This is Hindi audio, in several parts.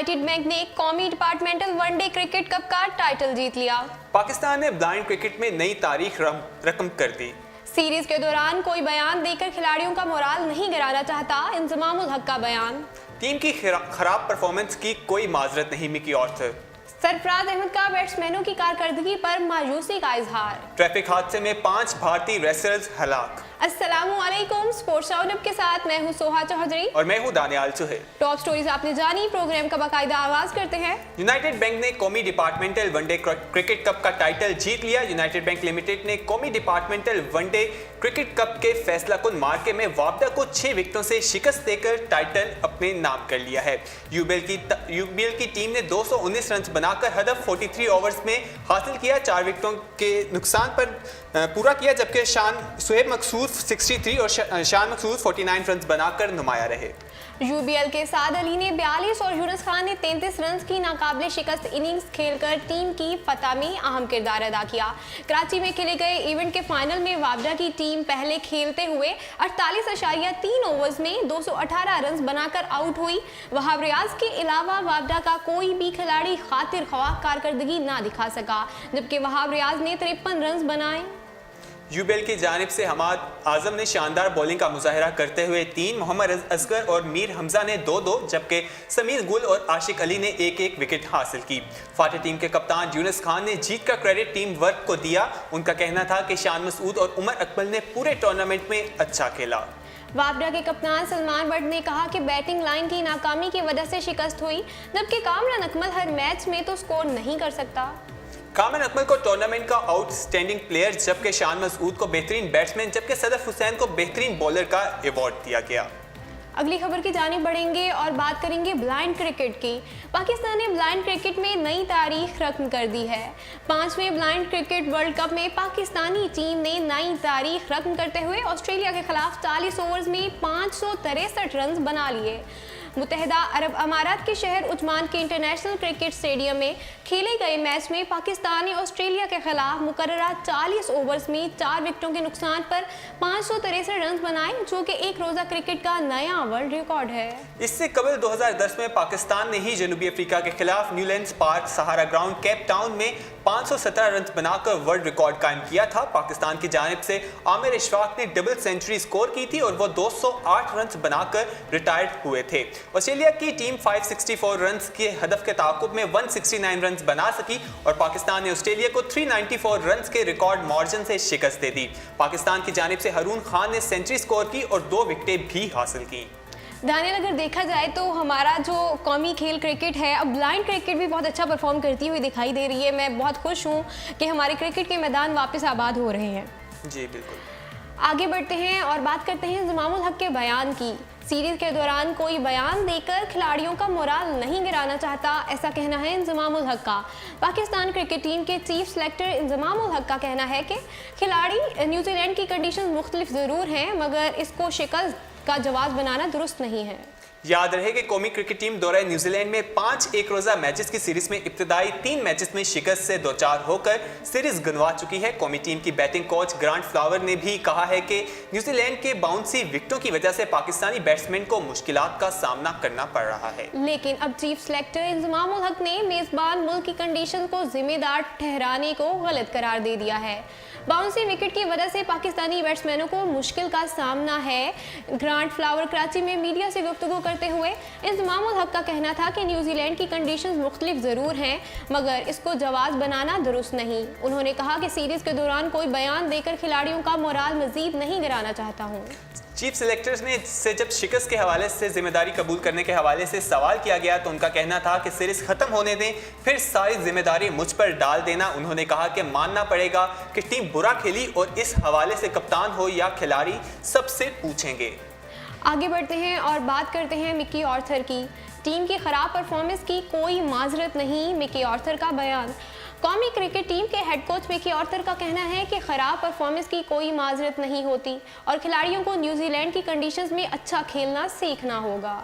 यूनाइटेड बैंक ने कौमी डिपार्टमेंटल वनडे क्रिकेट कप का टाइटल जीत लिया। पाकिस्तान ने ब्लाइंड क्रिकेट में नई तारीख रकम कर दी। सीरीज के दौरान कोई बयान देकर खिलाड़ियों का मोराल नहीं गिराना चाहता, इंजमाम उल हक का बयान। टीम की खराब परफॉर्मेंस की कोई माजरत नहीं, मिकी आर्थर। सरफराज अहमद का बैट्समैनों की कारकर्दगी पर मायूसी का इजहार। ट्रैफिक हादसे में 5 भारतीय रेसलर्स हलाक। अस्सलामुअलैकुम, स्पोर्ट्स राउंडअप के साथ मैं हूं सोहा चौधरी और मैं हूं दानियाल चुहे। टॉप स्टोरीज आपने जानी, प्रोग्राम का बाकायदा आगाज करते हैं। यूनाइटेड बैंक ने कौमी डिपार्टमेंटल वनडे क्रिकेट कप का टाइटल जीत लिया। यूनाइटेड बैंक लिमिटेड ने कौमी डिपार्टमेंटल वनडे क्रिकेट कप के फैसला कुन मार्के में वापडा को 6 विकेटों से शिकस्त देकर टाइटल अपने नाम कर लिया है। यूबीएल की टीम ने 219 रन बनाकर हदफ 43 ओवर्स में हासिल किया, 4 विकेटों के नुकसान पर पूरा किया, जबकि शुएब मकसूद 63 और शान मकसूद 49 रन बनाकर नुमाया रहे। यूबीएल के साद अली ने 42 और यूनुस खान ने 33 रन की नाकाबिले शिकस्त इनिंग्स खेलकर टीम की फतह में अहम किरदार अदा किया। कराची में खेले गए इवेंट के फाइनल में वापडा की टीम पहले खेलते हुए 48.3 ओवर्स में 218 रन बनाकर आउट हुई। वहाब रियाज के अलावा वापडा का कोई भी खिलाड़ी खातिर ख्वाह कारकर्दगी ना दिखा सका, जबकि वहाब रियाज ने 53 रन बनाए। यूबीएल की जानिब से हमाद आजम ने शानदार बॉलिंग का मुजाहरा करते हुए 3, मोहम्मद असगर और मीर हमजा ने 2-2, जबकि समीर गुल और आशिक अली ने 1-1 विकेट हासिल की। फातह टीम के कप्तान यूनुस खान ने जीत का क्रेडिट टीम वर्क को दिया। उनका कहना था कि शान मसूद और उमर अकमल ने पूरे टूर्नामेंट में अच्छा खेला। वापडा के कप्तान सलमान बट ने कहा कि बैटिंग लाइन की नाकामी की वजह से शिकस्त हुई, जबकि कामरान अकमल हर मैच में तो स्कोर नहीं कर सकता। कामरान अकमल को टूर्नामेंट का आउटस्टैंडिंग प्लेयर, जबकि शान मसूद को बेहतरीन बैट्समैन, जबकि सदफ हुसैन को बेहतरीन बॉलर का अवार्ड दिया गया। अगली खबर की जानिब बढ़ेंगे और बात करेंगे ब्लाइंड क्रिकेट की। पाकिस्तान ने ब्लाइंड क्रिकेट में नई तारीख रकम कर दी है। 5वें ब्लाइंड क्रिकेट वर्ल्ड कप में पाकिस्तानी टीम ने नई तारीख रकम करते हुए ऑस्ट्रेलिया के खिलाफ 40 ओवर्स में 563 रन बना लिए। मुत्तहिदा अरब अमारात के शहर उस्मान के इंटरनेशनल क्रिकेट स्टेडियम में खेले गए मैच में पाकिस्तान ने ऑस्ट्रेलिया के खिलाफ मुकर्ररा 40 ओवर्स में 4 विकेटों के नुकसान पर 563 रन बनाए, जो कि एक रोजा क्रिकेट का नया वर्ल्ड रिकॉर्ड है। इससे कबल 2010 में पाकिस्तान ने ही जनूबी अफ्रीका के खिलाफ न्यूलैंड्स पार्क सहारा ग्राउंड केप टाउन में 517 रन बनाकर वर्ल्ड रिकॉर्ड कायम किया था। पाकिस्तान की जानिब से आमिर इशफाक ने डबल सेंचुरी स्कोर की थी और वो 208 रन बनाकर रिटायर्ड हुए थे। ऑस्ट्रेलिया की टीम 564 रन के हदफ के ताकुब में 169 रन बना सकी और पाकिस्तान ने ऑस्ट्रेलिया को 394 रन के रिकॉर्ड मार्जिन से शिकस्त दे दी। पाकिस्तान की जानिब से हारून खान ने सेंचुरी स्कोर की और 2 विकेटें भी हासिल की। दानियल, अगर देखा जाए तो हमारा जो कौमी खेल क्रिकेट है, अब ब्लाइंड क्रिकेट भी बहुत अच्छा परफॉर्म करती हुई दिखाई दे रही है। मैं बहुत खुश हूँ कि हमारे क्रिकेट के मैदान वापस आबाद हो रहे हैं। जी बिल्कुल। आगे बढ़ते हैं और बात करते हैं इंजमाम उल हक के बयान की। सीरीज के दौरान कोई बयान देकर खिलाड़ियों का मोराल नहीं गिराना चाहता, ऐसा कहना है इंजमाम उल हक का। पाकिस्तान क्रिकेट टीम के चीफ सेलेक्टर इंजमाम उल हक का कहना है कि खिलाड़ी न्यूजीलैंड की कंडीशन मुख्तलिफ ज़रूर हैं, मगर इसको शिकस्त का जवाब बनाना दुरुस्त नहीं है। याद रहे कि कौमी क्रिकेट टीम दौरे न्यूजीलैंड में 5 एक रोजा मैचेस की सीरीज में इब्तदाई 3 मैचेस में शिकस्त से 2-4 होकर सीरीज गंवा चुकी है। कौमी टीम की बैटिंग कोच ग्रांट फ्लावर ने भी कहा है कि न्यूजीलैंड के बाउंसी विकेटों की वजह से पाकिस्तानी बैट्समैन को मुश्किलात का सामना करना पड़ रहा है। लेकिन अब चीफ सेलेक्टर इंजमाम उल हक ने मेजबान मुल्क की कंडीशन को जिम्मेदार ठहराने को गलत करार दे दिया है। बाउंसी विकेट की वजह से पाकिस्तानी बैट्समैनों को मुश्किल का सामना है। ग्रांट फ्लावर कराची में मीडिया से गुफ्तगू करते हुए इंजमाम उल हक का कहना था कि न्यूजीलैंड की कंडीशंस मुख्तलिफ ज़रूर हैं, मगर इसको जवाब बनाना दुरुस्त नहीं। उन्होंने कहा कि सीरीज के दौरान कोई बयान देकर खिलाड़ियों का मोराल मजीद नहीं गिराना चाहता हूँ। चीफ सेलेक्टर्स ने से जब शिकस्त के हवाले से जिम्मेदारी कबूल करने के हवाले से सवाल किया गया तो उनका कहना था कि सीरीज खत्म होने दें, फिर सारी जिम्मेदारी मुझ पर डाल देना। उन्होंने कहा कि मानना पड़ेगा कि टीम बुरा खेली और इस हवाले से कप्तान हो या खिलाड़ी सबसे पूछेंगे। आगे बढ़ते हैं और बात करते हैं मिकी आर्थर की। टीम की खराब परफॉर्मेंस की कोई माजरत नहीं, मिकी आर्थर का बयान। कौमी क्रिकेट टीम के हेड कोच मिकी आर्थर का कहना है कि खराब परफॉर्मेंस की कोई माजरत नहीं होती और खिलाड़ियों को न्यूजीलैंड की कंडीशंस में अच्छा खेलना सीखना होगा।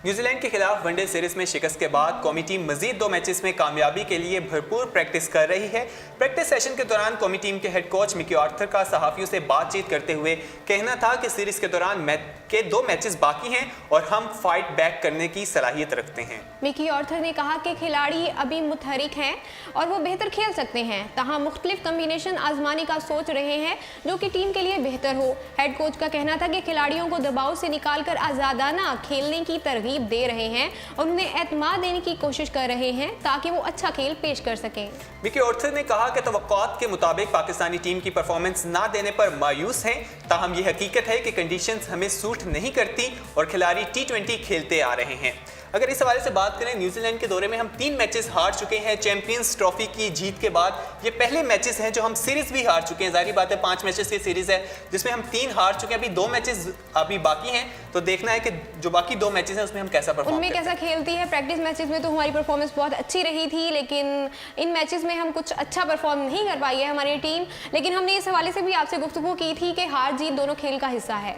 न्यूजीलैंड के खिलाफ वनडे सीरीज में शिकस्त के बाद कौमी टीम मजीद 2 मैचेस में कामयाबी के लिए भरपूर प्रैक्टिस कर रही है। प्रैक्टिस सेशन के दौरान कौमी टीम के हेड कोच मिकी आर्थर का सहाफियों से बातचीत करते हुए कहना था कि सीरीज के दौरान के 2 मैचेस बाकी हैं और हम फाइट बैक करने की सलाहियत रखते हैं। मिकी आर्थर ने कहा कि खिलाड़ी अभी मुतहरिक हैं और वो बेहतर खेल सकते हैं, तहां मुख्तलिफ कम्बिनेशन आजमाने का सोच रहे हैं जो कि टीम के लिए बेहतर हो। हेड कोच का कहना था कि खिलाड़ियों को दबाव से निकालकर आज़ादाना खेलने की तरगीब दे रहे हैं और उन्हें एतमाद देने की कोशिश कर रहे हैं ताकि वो अच्छा खेल पेश कर सकें। मिकी आर्थर ने कहा कि तवक्कुआत के मुताबिक पाकिस्तानी टीम की परफॉर्मेंस ना देने पर मायूस हैं, ताहम ये हकीकत है कि कंडीशंस हमें सूट नहीं करती और खिलाड़ी T20 खेलते आ रहे हैं। अगर इस हवाले से बात करें, न्यूजीलैंड के दौरे में हम 3 मैचेस हार चुके हैं। चैंपियंस ट्रॉफी की जीत के बाद ये पहले मैचेस हैं जो हम सीरीज भी हार चुके हैं। जाहिर बात है 5 मैचेस की सीरीज है जिसमें हम 3 हार चुके हैं। अभी 2 मैचेस अभी बाकी हैं, तो देखना है कि जो बाकी 2 मैचेस हैं उसमें हम कैसा परफॉर्म उनमें कैसा खेलती है। प्रैक्टिस मैचेस में तो हमारी परफॉर्मेंस बहुत अच्छी रही थी, लेकिन इन मैचेस में हम कुछ अच्छा परफॉर्म नहीं कर पाई है हमारी टीम। लेकिन हमने इस हवाले से भी आपसे गुफ्तगू की थी कि हार जीत दोनों खेल का हिस्सा है।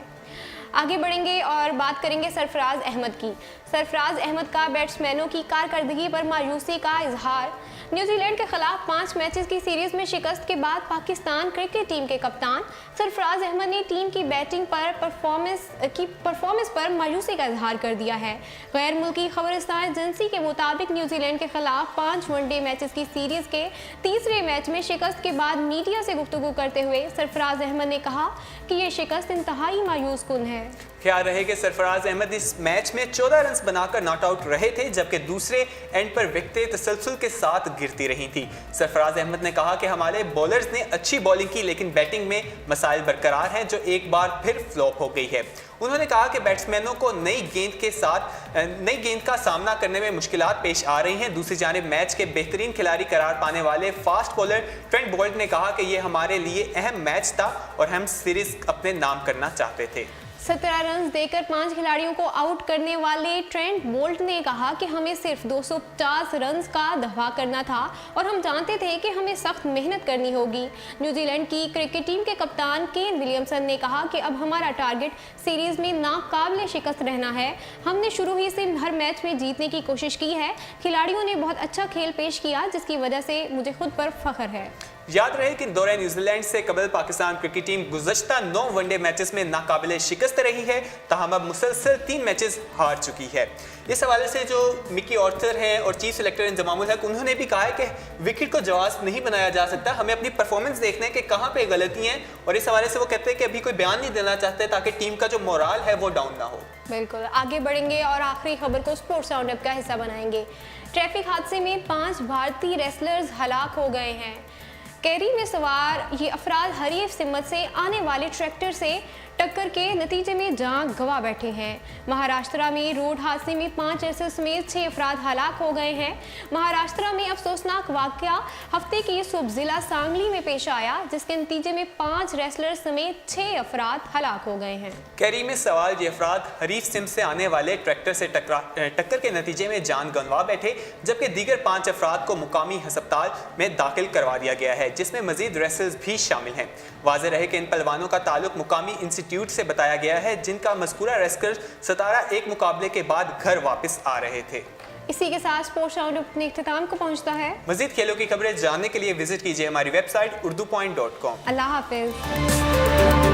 आगे बढ़ेंगे और बात करेंगे सरफराज अहमद की। सरफराज अहमद का बैट्समैनों की कारकर्दगी पर मायूसी का इजहार। न्यूजीलैंड के खिलाफ 5 मैचेस की सीरीज में शिकस्त के बाद पाकिस्तान क्रिकेट टीम के कप्तान सरफराज अहमद ने टीम की बैटिंग पर परफॉर्मेंस पर मायूसी का इजहार कर दिया है। गैर मुल्की खबरस्तान एजेंसी के मुताबिक न्यूजीलैंड के खिलाफ 5 वनडे मैचेस की सीरीज के तीसरे मैच में शिकस्त के बाद मीडिया से गुफ्तगू करते हुए सरफराज अहमद ने कहा कि ये शिकस्त इंतहाई मायूस कुन है। ख्याल रहे कि सरफराज अहमद इस मैच में 14 रन बनाकर नॉट आउट रहे थे, जबकि दूसरे एंड पर विकेटें तसलसल के साथ गिरती रही थी। सरफराज अहमद ने कहा कि हमारे बॉलर्स ने अच्छी बॉलिंग की, लेकिन बैटिंग में मसाइल बरकरार हैं जो एक बार फिर फ्लॉप हो गई है। उन्होंने कहा कि बैट्समैनों को नई गेंद का सामना करने में मुश्किलात पेश आ रही हैं। दूसरी जानिब मैच के बेहतरीन खिलाड़ी करार पाने वाले फास्ट बॉलर ट्रेंट बोल्ट ने कहा कि यह हमारे लिए अहम मैच था और हम सीरीज अपने नाम करना चाहते थे। 17 रन देकर 5 खिलाड़ियों को आउट करने वाले ट्रेंट बोल्ट ने कहा कि हमें सिर्फ 250 रन का दफा करना था और हम जानते थे कि हमें सख्त मेहनत करनी होगी। न्यूजीलैंड की क्रिकेट टीम के कप्तान केन विलियमसन ने कहा कि अब हमारा टारगेट सीरीज में नाकाबिले शिकस्त रहना है। हमने शुरू ही से हर मैच में जीतने की कोशिश की है। खिलाड़ियों ने बहुत अच्छा खेल पेश किया, जिसकी वजह से मुझे खुद पर फख्र है। याद रहे कि दौरे न्यूजीलैंड से कबल पाकिस्तान क्रिकेट टीम गुज़श्ता 9 वनडे मैचेस में नाकाबिले शिकस्त रही है, ताहम अब मुसलसल 3 मैचेस हार चुकी है। इस हवाले से जो मिकी आर्थर हैं और चीफ सेलेक्टर इंजमामुल हक, उन्होंने भी कहा है कि विकेट को जवाब नहीं बनाया जा सकता, हमें अपनी परफॉर्मेंस देखना है कि कहाँ पे गलती हैं, और इस हवाले से वो कहते हैं कि अभी कोई बयान नहीं देना चाहते ताकि टीम का जो मोराल है वो डाउन ना हो। बिल्कुल, आगे बढ़ेंगे और आखिरी खबर को स्पोर्ट्स राउंडअप का हिस्सा बनाएंगे। ट्रैफिक हादसे में 5 भारतीय रेसलर्स हलाक हो गए हैं। कैरी में सवार ये अफराद हरीफ सिमत से आने वाले ट्रैक्टर से टक्कर के नतीजे में जान गंवा बैठे हैं। महाराष्ट्र में रोड हादसे में 5 रेसलर्स समेत 6 अफराद हलाक हो गए हैं। महाराष्ट्र में अफसोसनाक वाकया हफ्ते की सुबह जिला सांगली में पेश आया, जिसके नतीजे में 5 रेसलर्स समेत 6 अफराद हलाक हो गए हैं। कैरी में सवार ये अफराद हरीफ सिम से आने वाले ट्रैक्टर से टक्कर के नतीजे में जान गंवा बैठे, जबकि दीगर 5 अफराद को मुकामी अस्पताल में दाखिल करवा दिया गया है, जिसमें मजीद रेसलर्स भी शामिल हैं। वाज़ेह रहे कि इन पहलवानों का ताल्लुक मुकामी इंस्टीट्यूट से बताया गया है, जिनका मज़कूरा रेसलर्स 17 एक मुकाबले के बाद घर वापस आ रहे थे। इसी के साथ स्पोर्ट्स राउंडअप अपने इख्तिताम को पहुंचता है। मजीद खेलों की खबरें जानने के लिए विजिट कीजिए हमारी वेबसाइट urdupoint.com। अल्लाह हाफिज।